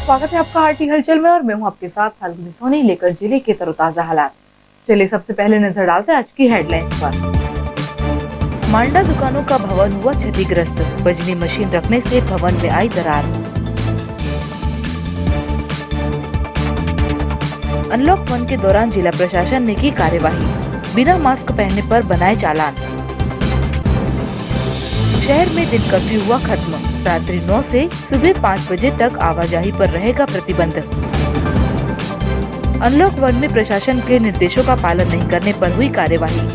स्वागत है आपका आरटी हलचल में और मैं हूं आपके साथ फाल्गुनी सोनी लेकर जिले के तरोताजा हालात। चलिए सबसे पहले नजर डालते हैं आज की हेडलाइंस पर। मांडा दुकानों का भवन हुआ क्षतिग्रस्त, बजनी मशीन रखने से भवन में आई दरार। अनलॉक 1 के दौरान जिला प्रशासन ने की कार्यवाही, बिना मास्क पहनने पर बनाए चालान। शहर में दिन कर्फ्यू हुआ खत्म, रात्रि 9 से सुबह 5 बजे तक आवाजाही पर रहेगा प्रतिबंध। अनलॉक 1 में प्रशासन के निर्देशों का पालन नहीं करने पर हुई कार्यवाही,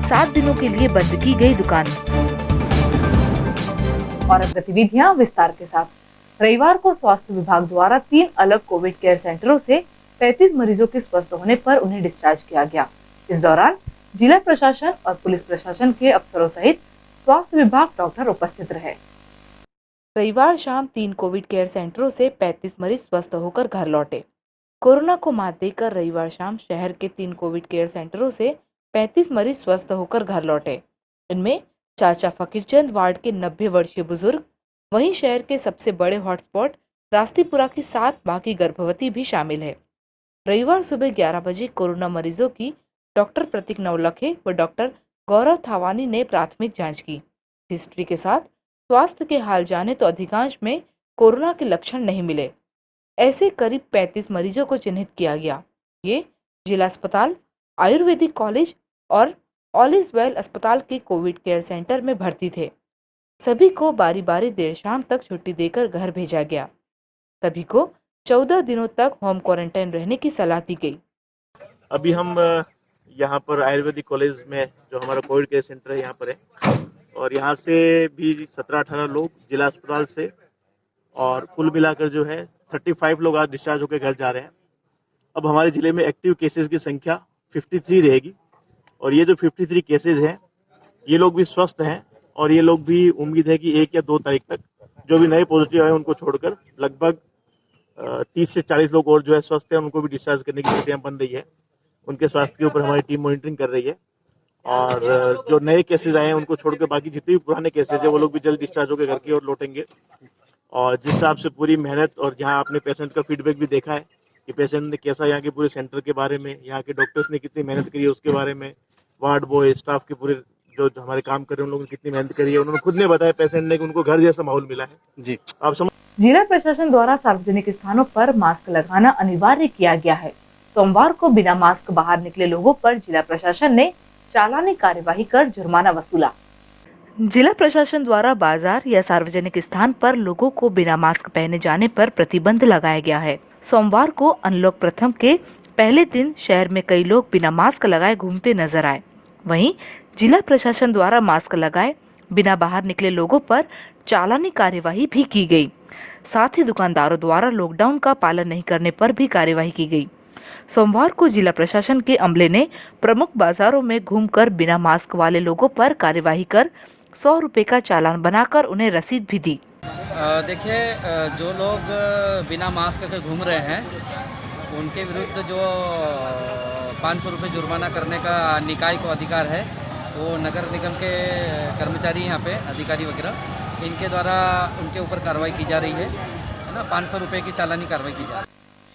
7 दिनों के लिए बंद की गई दुकान। और अब गतिविधियां विस्तार के साथ। रविवार को स्वास्थ्य विभाग द्वारा 3 अलग कोविड केयर सेंटरों से 35 मरीजों के स्वस्थ होने पर उन्हें डिस्चार्ज किया गया। इस दौरान जिला प्रशासन और पुलिस प्रशासन के अफसरों सहित स्वास्थ्य विभाग डॉक्टर उपस्थित रहे। रविवार शाम 3 कोविड केयर सेंटरों से 35 मरीज स्वस्थ होकर घर लौटे। कोरोना को मात देकर रविवार शाम शहर के 3 कोविड केयर सेंटरों से 35 मरीज स्वस्थ होकर घर लौटे। इनमें चाचा फकीरचंद वार्ड के 90 वर्षीय बुजुर्ग, वहीं शहर के सबसे बड़े हॉटस्पॉट रास्तीपुरा की 7 माह की गर्भवती भी शामिल है। रविवार सुबह 11 बजे कोरोना मरीजों की डॉक्टर प्रतीक नवलखे व डॉक्टर गौरव थावानी ने प्राथमिक जांच की। हिस्ट्री के साथ स्वास्थ्य के हाल जाने तो अधिकांश में कोरोना के लक्षण नहीं मिले। ऐसे करीब 35 मरीजों को चिन्हित किया गया। ये जिला अस्पताल, आयुर्वेदिक कॉलेज और ऑल इज वेल अस्पताल के कोविड केयर सेंटर में भर्ती थे। सभी को बारी बारी देर शाम तक छुट्टी देकर घर भेजा गया। सभी को 14 दिनों तक होम क्वारंटाइन रहने की सलाह दी गई। अभी हम यहाँ पर आयुर्वेदिक कॉलेज में जो हमारा कोविड केयर सेंटर है यहाँ पर है, और यहाँ से भी 17-18 लोग जिला अस्पताल से, और कुल मिलाकर जो है 35 लोग आज डिस्चार्ज होकर घर जा रहे हैं। अब हमारे जिले में एक्टिव केसेस की संख्या 53 रहेगी, और ये जो 53 केसेस हैं ये लोग भी स्वस्थ हैं, और ये लोग भी उम्मीद है कि 1 या 2 तारीख तक जो भी नए पॉजिटिव आए उनको छोड़कर लगभग 30 से 40 लोग और जो है स्वस्थ हैं, उनको भी डिस्चार्ज करने की स्थितियाँ बन रही है। उनके स्वास्थ्य के ऊपर हमारी टीम मॉनिटरिंग कर रही है, और जो नए केसेस आए हैं उनको छोड़कर बाकी जितने भी पुराने केसेस हैं वो लोग भी जल्द डिस्चार्ज होकर घर की ओर लौटेंगे। और जिस हिसाब से पूरी मेहनत, और जहाँ आपने पेशेंट का फीडबैक भी देखा है कि पेशेंट ने कैसा यहाँ के पूरे सेंटर के बारे में, यहाँ के डॉक्टर्स ने कितनी मेहनत करी है उसके बारे में, वार्ड बॉय स्टाफ के पूरे जो हमारे काम कर रहे हैं उन लोगों ने कितनी मेहनत करी है, उन्होंने खुद ने बताया पेशेंट ने कि उनको घर जैसा माहौल मिला है। जी आप समझ। जिला प्रशासन द्वारा सार्वजनिक स्थानों पर मास्क लगाना अनिवार्य किया गया है। सोमवार को बिना मास्क बाहर निकले लोगों पर जिला प्रशासन ने चालानी कार्यवाही कर जुर्माना वसूला। जिला प्रशासन द्वारा बाजार या सार्वजनिक स्थान पर लोगों को बिना मास्क पहने जाने पर प्रतिबंध लगाया गया है। सोमवार को अनलॉक प्रथम के पहले दिन शहर में कई लोग बिना मास्क लगाए घूमते नजर आए। वहीं जिला प्रशासन द्वारा मास्क लगाए बिना बाहर निकले लोगों पर चालानी कार्यवाही भी की गई। साथ ही दुकानदारों द्वारा लॉकडाउन का पालन नहीं करने पर भी कार्यवाही की गई। सोमवार को जिला प्रशासन के अमले ने प्रमुख बाजारों में घूमकर बिना मास्क वाले लोगों पर कार्यवाही कर 100 रुपए का चालान बनाकर उन्हें रसीद भी दी। देखिए, जो लोग बिना मास्क के घूम रहे हैं उनके विरुद्ध जो 500 रुपये जुर्माना करने का निकाय को अधिकार है, वो नगर निगम के कर्मचारी यहाँ पे अधिकारी वगैरह इनके द्वारा उनके ऊपर कार्रवाई की जा रही है ना। 500 रुपये की चालानी कार्रवाई की जा रही है।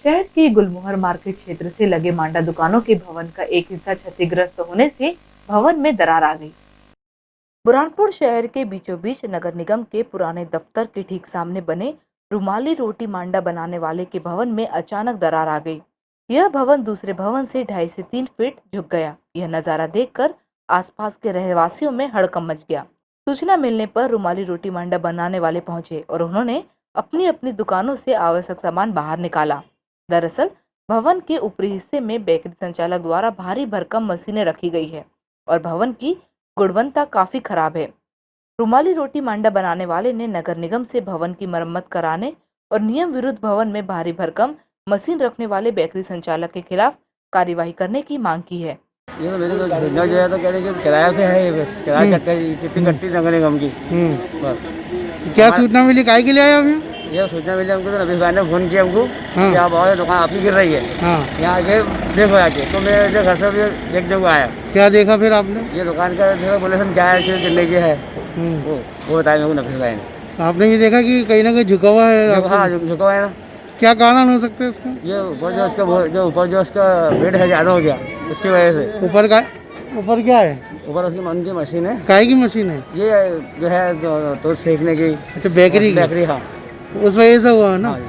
शहर की गुलमोहर मार्केट क्षेत्र से लगे मांडा दुकानों के भवन का एक हिस्सा क्षतिग्रस्त होने से भवन में दरार आ गई। बुरहानपुर शहर के बीचों बीच नगर निगम के पुराने दफ्तर के ठीक सामने बने रुमाली रोटी मांडा बनाने वाले के भवन में अचानक दरार आ गई। यह भवन दूसरे भवन से 2.5 से 3 फीट झुक गया। यह नजारा देखकर आसपास के रहवासियों में हड़कंप मच गया। सूचना मिलने पर रुमाली रोटी मांडा बनाने वाले पहुंचे और उन्होंने अपनी अपनी दुकानों से आवश्यक सामान बाहर निकाला। दरअसल भवन के ऊपरी हिस्से में बेकरी संचालक द्वारा भारी भरकम मशीनें रखी गई है और भवन की गुणवत्ता काफी खराब है। रुमाली रोटी मांडा बनाने वाले ने नगर निगम से भवन की मरम्मत कराने और नियम विरुद्ध भवन में भारी भरकम मशीन रखने वाले बेकरी संचालक के खिलाफ कार्यवाही करने की मांग की है। ये तो मेरे को सूचना जो है तो कह रहे कि किराया से है, ये बस किराया कितनी कट्टी नगर निगम की। बस क्या सूचना मिली, काय के लिए आए अभी? ये सूचना मिली हमको तो नबीस भाई ने फोन किया हमको कि आप आओ, दुकान आपकी गिर रही है, यहाँ आके देखो आके। तो मैं घर से देखने को आया। क्या देखा फिर आपने? ये दुकान का देखा, बोले क्या है गिरने की है, वो बताया मेरे को नबीस भाई ने। आपने ये देखा कि कहीं ना कहीं झुका हुआ है? हाँ, झुका हुआ है ना। क्या कारण हो सकते हैं इसका? ये ऊपर जो उसका बेड है ज़्यादा हो गया, उसकी वजह से। ऊपर क्या है? ऊपर उसकी मन की मशीन है, काय की मशीन है? ये जो है तो सेकने की। अच्छा, बेकरी की। बेकरी, हाँ। उस वजह से हुआ है ना? हाँ जी,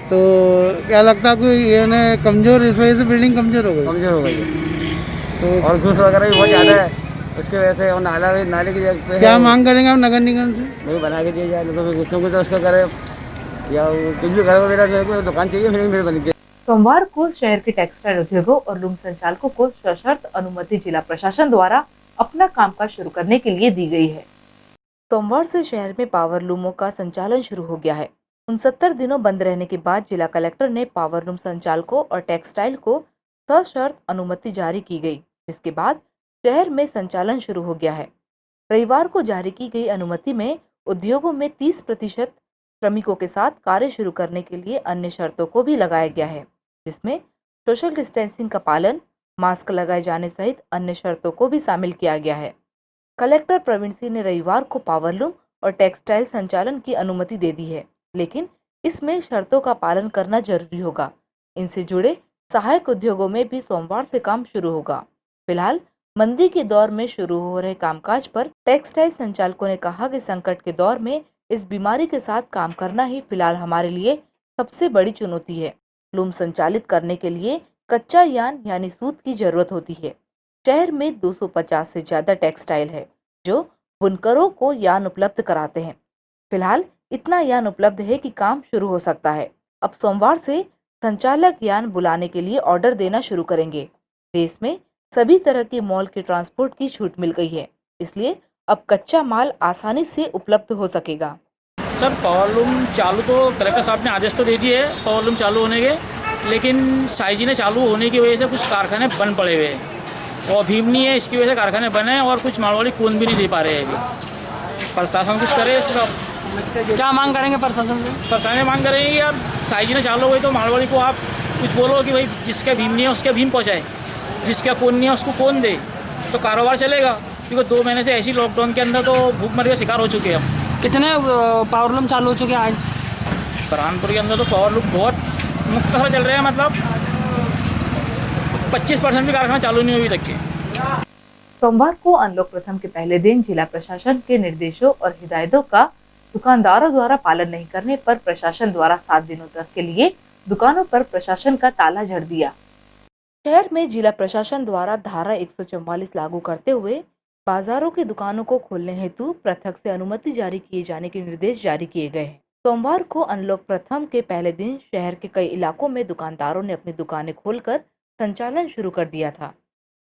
तो क्या लगता है आपको ये ने कमजोर, इस वजह से बिल्डिंग कमजोर हो गई? कमजोर हो गई है। तो और घूस वगैरह भी बहुत ज़्यादा है उसकी वजह से। और नाले की जगह पे क्या है, मांग करेंगे आप नगर निगम से? वही बना के दिया जाए, तो फिर कुछ ना कुछ तो उसका करे, या वो कुछ भी करे। मेरे को दुकान चाहिए, मेरे बन के। सोमवार को शहर के टेक्सटाइल उद्योगों और लूम संचालकों को सशर्त अनुमति जिला प्रशासन द्वारा अपना कामकाज शुरू करने के लिए दी गई है। सोमवार से शहर में पावर लूमों का संचालन शुरू हो गया है। 69 दिनों बंद रहने के बाद जिला कलेक्टर ने पावर लूम संचालकों और टेक्सटाइल को सशर्त अनुमति जारी की गई, जिसके बाद शहर में संचालन शुरू हो गया है। रविवार को जारी की गई अनुमति में उद्योगों में 30% श्रमिकों के साथ कार्य शुरू करने के लिए अन्य शर्तों को भी लगाया गया है, जिसमें सोशल डिस्टेंसिंग का पालन, मास्क लगाए जाने सहित अन्य शर्तों को भी शामिल किया गया है। कलेक्टर प्रवीण सिंह ने रविवार को पावरलूम और टेक्सटाइल संचालन की अनुमति दे दी है, लेकिन इसमें शर्तों का पालन करना जरूरी होगा। इनसे जुड़े सहायक उद्योगों में भी सोमवार से काम शुरू होगा। फिलहाल मंदी के दौर में शुरू हो रहे कामकाज पर टेक्सटाइल संचालकों ने कहा कि संकट के दौर में इस बीमारी के साथ काम करना ही फिलहाल हमारे लिए सबसे बड़ी चुनौती है। लूम संचालित करने के लिए कच्चा यान यानी सूत की जरूरत होती है। शहर में 250 से ज्यादा टेक्सटाइल है जो बुनकरों को यान उपलब्ध कराते हैं। फिलहाल इतना यान उपलब्ध है कि काम शुरू हो सकता है। अब सोमवार से संचालक यान बुलाने के लिए ऑर्डर देना शुरू करेंगे। देश में सभी तरह के मॉल के ट्रांसपोर्ट की छूट मिल गई है, इसलिए अब कच्चा माल आसानी से उपलब्ध हो सकेगा। सर, पावरलूम चालू तो कलेक्टर साहब ने आदेश तो दे दिए है पावरलूम चालू होने के, लेकिन साइजीने चालू होने की वजह से कुछ कारखाने बंद पड़े हुए हैं और भीम नहीं है, इसकी वजह से कारखाने बने हैं और कुछ मारवाड़ी कून भी नहीं दे पा रहे हैं। अभी प्रशासन कुछ करे इसका। क्या मांग करेंगे प्रशासन से? प्रशासन मांग करेंगे यार, साइजीने चालू हो गई तो मारवाड़ी को आप कुछ बोलो कि भाई जिसका भीम नहीं है उसके भीम पहुँचाए, जिसका कौन नहीं है उसको कौन दे, तो कारोबार चलेगा। क्योंकि 2 महीने से ऐसी लॉकडाउन के अंदर तो भूखमरी का शिकार हो चुके हैं हम। कितने पावरलूम चालू हो चुके हैं आज? बुरहानपुर के अंदर तो पावरलूम बहुत मुक्त तरह चल रहे हैं, मतलब 25% भी कारखाना चालू नहीं हुई तक के। सोमवार को अनलॉक प्रथम के पहले दिन जिला प्रशासन के निर्देशों और हिदायतों का दुकानदारों द्वारा पालन नहीं करने पर प्रशासन द्वारा 7 दिनों तक के लिए दुकानों पर प्रशासन का ताला जड़ दिया। शहर में जिला प्रशासन द्वारा धारा 144 लागू करते हुए बाजारों की दुकानों को खोलने हेतु पृथक से अनुमति जारी किए जाने के निर्देश जारी किए गए हैं। सोमवार को अनलॉक प्रथम के पहले दिन शहर के कई इलाकों में दुकानदारों ने अपनी दुकानें खोलकर संचालन शुरू कर दिया था।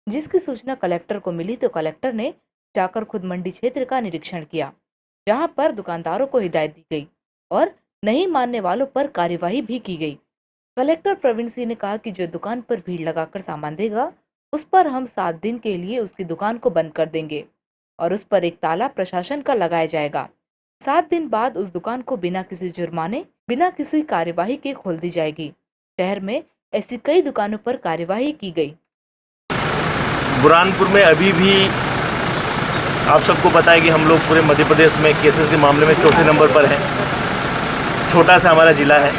जिसकी सूचना कलेक्टर को मिली तो कलेक्टर ने जाकर खुद मंडी क्षेत्र का निरीक्षण किया, जहां पर दुकानदारों को हिदायत दी गई और नहीं मानने वालों पर कार्यवाही भी की गई। कलेक्टर प्रवीण सिंह ने कहा कि जो दुकान पर भीड़ लगाकर सामान देगा उस पर हम 7 दिन के लिए उसकी दुकान को बंद कर देंगे और उस पर एक ताला प्रशासन का लगाया जाएगा। 7 दिन बाद उस दुकान को बिना किसी जुर्माने, बिना किसी कार्यवाही के खोल दी जाएगी। शहर में ऐसी कई दुकानों पर कार्यवाही की गई। बुरहानपुर में अभी भी आप सबको पता है कि हम लोग पूरे मध्य प्रदेश में केसेस के मामले में चौथे नंबर पर हैं। छोटा सा हमारा ज़िला है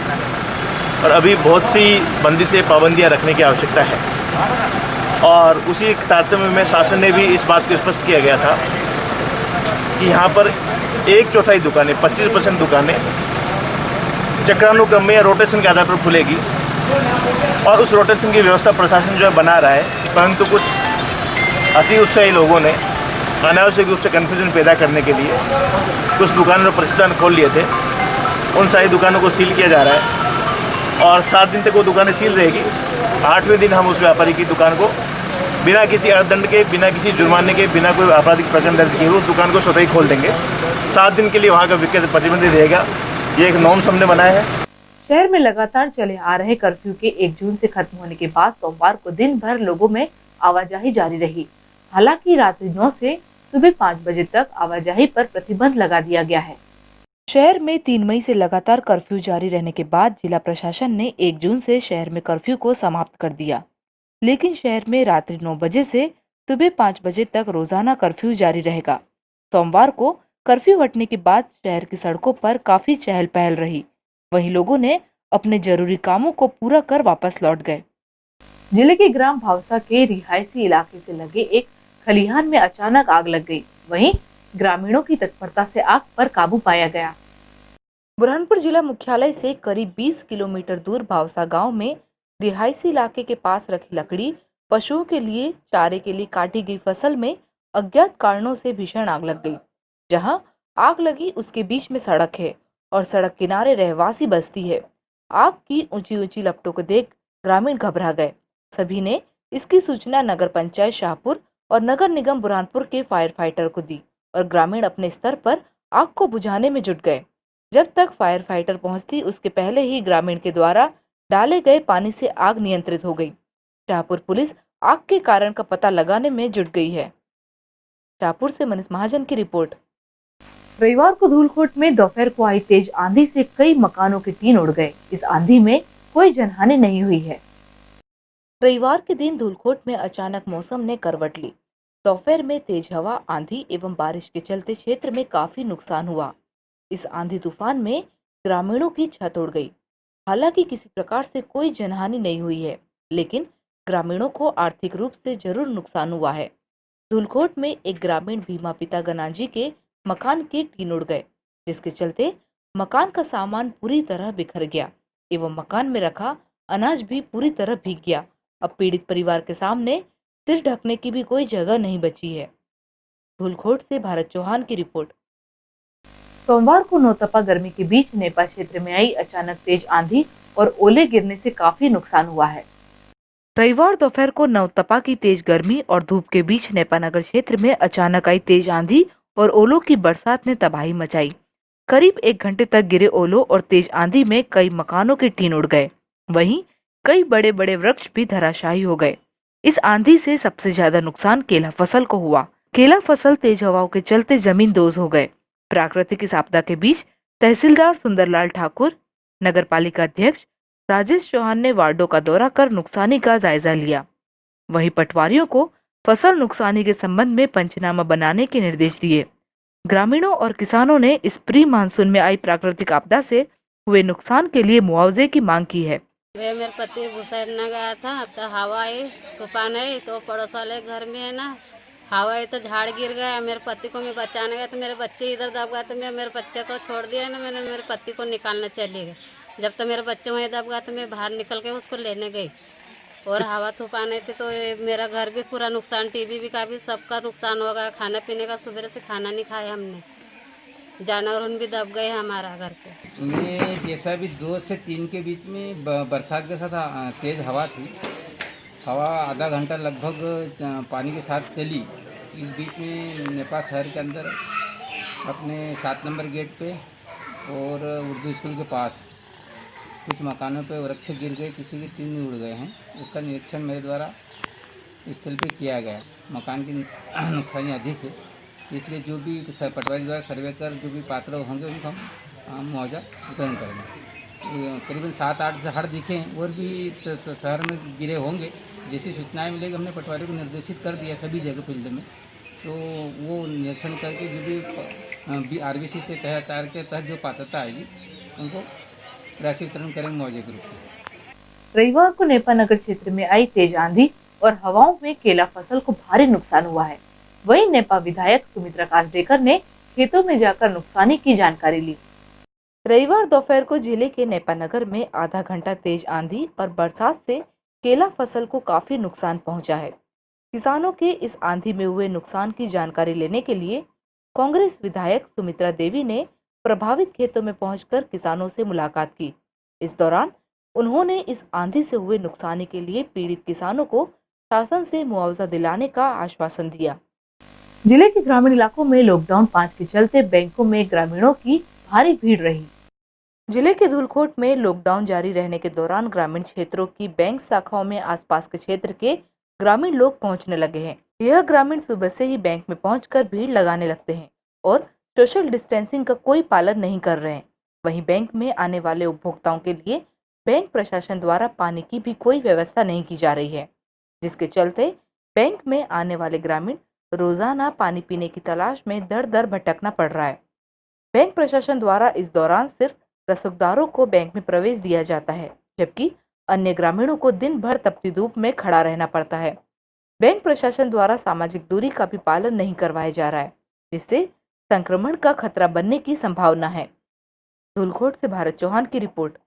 और अभी बहुत सी बंदी से पाबंदियां रखने की आवश्यकता है। और उसी तारतम्य में शासन ने भी इस बात को स्पष्ट किया गया था कि यहाँ पर 1/4 दुकानें, 25% दुकानें चक्रानुक्रम में या रोटेशन के आधार पर खुलेगी और उस रोटेशन की व्यवस्था प्रशासन जो है बना रहा है। परंतु कुछ अति उत्साही लोगों ने अनावश्यक रूप से कन्फ्यूजन पैदा करने के लिए कुछ दुकानों ने प्रतिष्ठान खोल लिए थे। उन सारी दुकानों को सील किया जा रहा है और 7 दिन तक वो दुकानें सील रहेगी। 8वें दिन हम उस व्यापारी की दुकान को बिना किसी अर्थदंड के, बिना किसी जुर्माने के, बिना कोई आपराधिक प्रकरण दर्ज किए उस दुकान को स्वतः ही खोल देंगे। 7 दिन के लिए वहाँ का विक्रय प्रतिबंधित रहेगा। ये एक नॉर्म्स हमने बनाया है। शहर में लगातार चले आ रहे कर्फ्यू के 1 जून से खत्म होने के बाद सोमवार को दिन भर लोगों में आवाजाही जारी रही। हालांकि रात्रि 9 से सुबह 5 बजे तक आवाजाही पर प्रतिबंध लगा दिया गया है। शहर में 3 मई से लगातार कर्फ्यू जारी रहने के बाद जिला प्रशासन ने 1 जून से शहर में कर्फ्यू को समाप्त कर दिया, लेकिन शहर में रात्रि 9 बजे से सुबह 5 बजे तक रोजाना कर्फ्यू जारी रहेगा। सोमवार को कर्फ्यू हटने के बाद शहर की सड़कों पर काफी चहल पहल रही। वहीं लोगों ने अपने जरूरी कामों को पूरा कर वापस लौट गए। जिले के ग्राम भावसा के रिहायशी इलाके से लगे एक खलिहान में अचानक आग लग गई। वहीं ग्रामीणों की तत्परता से आग पर काबू पाया गया। बुरहानपुर जिला मुख्यालय से करीब 20 किलोमीटर दूर भावसा गांव में रिहायशी इलाके के पास रखी लकड़ी पशुओं के लिए चारे के लिए काटी गई फसल में अज्ञात कारणों से भीषण आग लग गई। जहां आग लगी उसके बीच में सड़क है और सड़क किनारे रहवासी बस्ती है। आग की ऊंची ऊंची लपटों को देख ग्रामीण घबरा गए। सभी ने इसकी सूचना नगर पंचायत शाहपुर और नगर निगम बुरहानपुर के फायर फाइटर को दी और ग्रामीण अपने स्तर पर आग को बुझाने में जुट गए। जब तक फायर फाइटर पहुंचती उसके पहले ही ग्रामीण के द्वारा डाले गए पानी से आग नियंत्रित हो गई। शाहपुर पुलिस आग के कारण का पता लगाने में जुट गई है। शाहपुर से मनीष महाजन की रिपोर्ट। रविवार को धूलकोट में दोपहर को आई तेज आंधी से कई मकानों के टीन उड़ गए। इस आंधी में कोई जनहानि नहीं हुई है। रविवार के दिन धूलकोट में अचानक मौसम ने करवट ली। दोपहर में तेज हवा, आंधी एवं बारिश के चलते क्षेत्र में काफी नुकसान हुआ। इस आंधी तूफान में ग्रामीणों की छत उड़ गई। हालांकि किसी प्रकार से कोई जनहानि नहीं हुई है, लेकिन ग्रामीणों को आर्थिक रूप से जरूर नुकसान हुआ है। धूलकोट में एक ग्रामीण भीमा पिता गनाजी के मकान के टीन उड़ गए, जिसके चलते मकान का सामान पूरी तरह बिखर गया एवं मकान में रखा अनाज भी पूरी तरह भीग गया। अब पीड़ित परिवार के सामने सिर ढकने की भी कोई जगह नहीं बची है। धूलकोट से भारत चौहान की रिपोर्ट। सोमवार को नौतपा गर्मी के बीच नेपा क्षेत्र में आई अचानक तेज आंधी और ओले गिरने से काफी नुकसान हुआ है। रविवार दोपहर को नौतपा की तेज गर्मी और धूप के बीच नेपा नगर क्षेत्र में अचानक आई तेज आंधी और ओलों की बरसात ने तबाही मचाई। करीब 1 घंटे तक गिरे ओलों और तेज आंधी में कई मकानों के टीन उड़ गए। वहीं कई बड़े बड़े वृक्ष भी धराशायी हो गए। इस आंधी से सबसे ज्यादा नुकसान केला फसल को हुआ। केला फसल तेज हवाओं के चलते जमींदोज हो गए। प्राकृतिक इस आपदा के बीच तहसीलदार सुंदरलाल ठाकुर, नगर पालिका अध्यक्ष राजेश चौहान ने वार्डों का दौरा कर नुकसानी का जायजा लिया। वहीं पटवारियों को फसल नुकसानी के संबंध में पंचनामा बनाने के निर्देश दिए। ग्रामीणों और किसानों ने इस प्री मानसून में आई प्राकृतिक आपदा से हुए नुकसान के लिए मुआवजे की मांग की है। मेरे पति भूसाड़ना गया था, अब तो हवा आई, तूफान आई, तो पड़ोस वाले घर में है ना हवा आई तो झाड़ गिर गया। मेरे पति को मैं बचाने गया तो मेरे बच्चे इधर दब गए, तो मैं मेरे बच्चे को छोड़ दिया ना, मैंने मेरे पति को निकालने चली गई। जब तो मेरे बच्चे वहीं दब गया तो मैं बाहर निकल के उसको लेने गई और हवा तूफान आई थी तो मेरा घर भी पूरा नुकसान, टीवी भी काफी सबका नुकसान हो गया। खाना पीने का सुबह से खाना नहीं खाया हमने, जानवर भी दब गए हमारा घर पे। मैं जैसा भी 2 से 3 के बीच में बरसात के साथ तेज़ हवा थी। हवा आधा घंटा लगभग पानी के साथ चली। इस बीच में नेपा शहर के अंदर अपने 7 नंबर गेट पे और उर्दू स्कूल के पास कुछ मकानों पे वृक्ष गिर गए, किसी के टीन उड़ गए हैं। उसका निरीक्षण मेरे द्वारा स्थल पे किया गया। मकान की नुकसानी अधिक है, इसलिए जो भी पटवारी द्वारा सर्वे कर जो भी पात्र होंगे उनको हम मुआवजा वितरण करेंगे। करीबन 7-8 झाड़ दिखे और भी शहर में गिरे होंगे। जैसी सूचनाएं मिलेगी हमने पटवारी को निर्देशित कर दिया सभी जगह फील्ड में, तो वो निरीक्षण करके जो भी RBC से तहत के तहत जो पात्रता आएगी उनको राशि वितरण करेंगे मुआवजे के रूप में। रविवार को नेपा नगर क्षेत्र में आई तेज आंधी और हवाओं में केला फसल को भारी नुकसान हुआ है। वहीं नेपा विधायक सुमित्रा कासडेकर ने खेतों में जाकर नुकसानी की जानकारी ली। रविवार दोपहर को जिले के नेपा नगर में आधा घंटा तेज आंधी और बरसात से केला फसल को काफी नुकसान पहुंचा है। किसानों के इस आंधी में हुए नुकसान की जानकारी लेने के लिए कांग्रेस विधायक सुमित्रा देवी ने प्रभावित खेतों में पहुंचकर किसानों से मुलाकात की। इस दौरान उन्होंने इस आंधी से हुए नुकसानी के लिए पीड़ित किसानों को शासन से मुआवजा दिलाने का आश्वासन दिया। जिले के ग्रामीण इलाकों में लॉकडाउन 5 के चलते बैंकों में ग्रामीणों की भारी भीड़ रही। जिले के धूलकोट में लॉकडाउन जारी रहने के दौरान ग्रामीण क्षेत्रों की बैंक शाखाओं में आसपास के क्षेत्र के ग्रामीण लोग पहुंचने लगे हैं। यह ग्रामीण सुबह से ही बैंक में पहुंचकर भीड़ लगाने लगते हैं और सोशल डिस्टेंसिंग का कोई पालन नहीं कर रहे हैं। वहीं बैंक में आने वाले उपभोक्ताओं के लिए बैंक प्रशासन द्वारा पानी की भी कोई व्यवस्था नहीं की जा रही है, जिसके चलते बैंक में आने वाले ग्रामीण रोजाना पानी पीने की तलाश में दर दर भटकना पड़ रहा है। बैंक प्रशासन द्वारा इस दौरान सिर्फ रसोगदारों को बैंक में प्रवेश दिया जाता है, जबकि अन्य ग्रामीणों को दिन भर तपती धूप में खड़ा रहना पड़ता है। बैंक प्रशासन द्वारा सामाजिक दूरी का भी पालन नहीं करवाया जा रहा है, जिससे संक्रमण का खतरा बनने की संभावना है। धूलखोट से भारत चौहान की रिपोर्ट।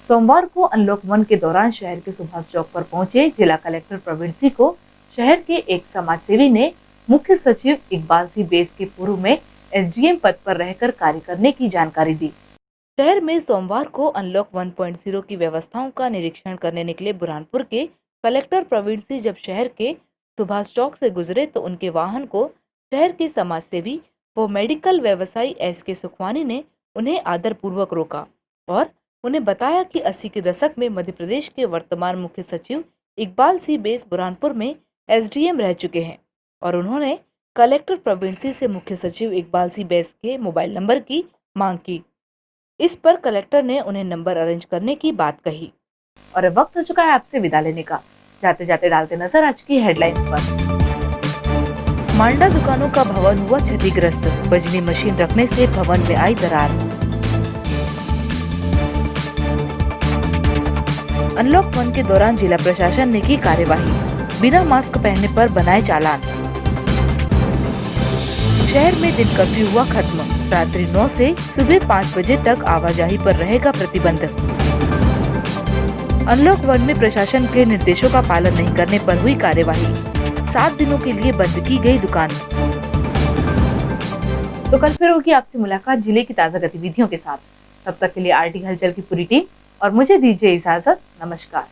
सोमवार को अनलॉक 1 के दौरान शहर के सुभाष चौक पर पहुंचे जिला कलेक्टर प्रवीण सिंह को शहर के एक समाजसेवी ने मुख्य सचिव इकबाल सिंह बेस के पूर्व में एसडीएम पद पर रहकर कार्य करने की जानकारी दी। शहर में सोमवार को अनलॉक 1.0 की व्यवस्थाओं का निरीक्षण करने निकले बुरहानपुर के कलेक्टर प्रवीण सिंह जब शहर के सुभाष चौक से गुजरे तो उनके वाहन को शहर के समाजसेवी व मेडिकल व्यवसायी एसके सुखवानी ने उन्हें आदरपूर्वक रोका और उन्हें बताया कि 80 के दशक में मध्य प्रदेश के वर्तमान मुख्य सचिव इकबाल सिंह बेस बुरहानपुर में एसडीएम रह चुके हैं और उन्होंने कलेक्टर प्रवीण सिंह से मुख्य सचिव इकबाल सिंह बेस के मोबाइल नंबर की मांग की। इस पर कलेक्टर ने उन्हें नंबर अरेंज करने की बात कही। और अब वक्त हो चुका है आपसे विदा लेने का। जाते जाते डालते नजर आज की हेडलाइंस पर। मांडा दुकानों का भवन हुआ क्षतिग्रस्त, बिजली मशीन रखने से भवन में आई दरार। अनलॉक 1 के दौरान जिला प्रशासन ने की कार्यवाही, बिना मास्क पहनने पर बनाए चालान। शहर में दिन कर्फ्यू हुआ खत्म, रात्रि 9 से सुबह 5 बजे तक आवाजाही पर रहेगा प्रतिबंध। अनलॉक 1 में प्रशासन के निर्देशों का पालन नहीं करने पर हुई कार्यवाही, 7 दिनों के लिए बंद की गई दुकान। तो कल फिर होगी आपसे मुलाकात जिले की ताज़ा गतिविधियों के साथ। तब तक के लिए आरटी हलचल की पूरी टीम और मुझे दीजिए इजाजत। नमस्कार।